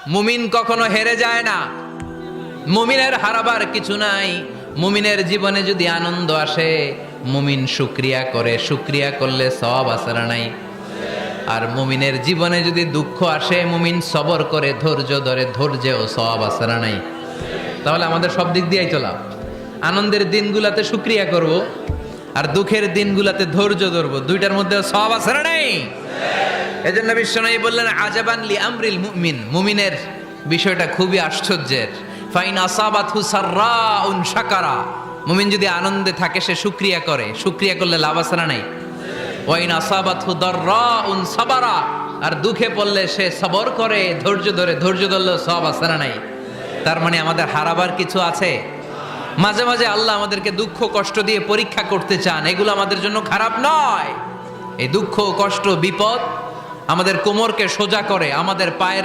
মুমিন কখনো হেরে যায় না। মুমিনের হারাবার কিছু নাই। মুমিনের জীবনে যদি আনন্দ আসে, মুমিন শুকরিয়া করে, শুকরিয়া করলে সওয়াব আছে না নাই? আর মুমিনের জীবনে যদি দুঃখ আসে, মুমিন সবর করে, ধৈর্য ধরে, ধৈর্যেও সওয়াব আছে না নাই? তাহলে আমাদের সব দিক দিয়েই চলা। আনন্দের দিনগুলাতে শুকরিয়া করব, আর দুঃখের দিনগুলাতে ধৈর্য ধরবো। দুইটার মধ্যে সওয়াব আছে না নাই? এজন্য বিশ্বনবী বললেন, আজাবান লি আমরিল মুমিন, মুমিনের বিষয়টা খুবই আশ্চর্যের। ফাইন আসাবাতহু সাররাউন শাকারা, মুমিন যদি আনন্দে থাকে সে শুকরিয়া করে, শুকরিয়া করলে লাভ আছে না নাই? ওয়াইন আসাবাতহু দাররাউন সাবারা, আর দুঃখে পড়লে সে সবর করে, ধৈর্য ধরে, ধৈর্য ধরলে সওয়াব আছে না নাই? তার মানে আমাদের হারাবার কিছু আছে। মাঝে মাঝে আল্লাহ আমাদেরকে দুঃখ কষ্ট দিয়ে পরীক্ষা করতে চান, এগুলো আমাদের জন্য খারাপ নয়। এই দুঃখ কষ্ট বিপদ আমাদের কোমরকে সোজা করে, আমাদের পায়ের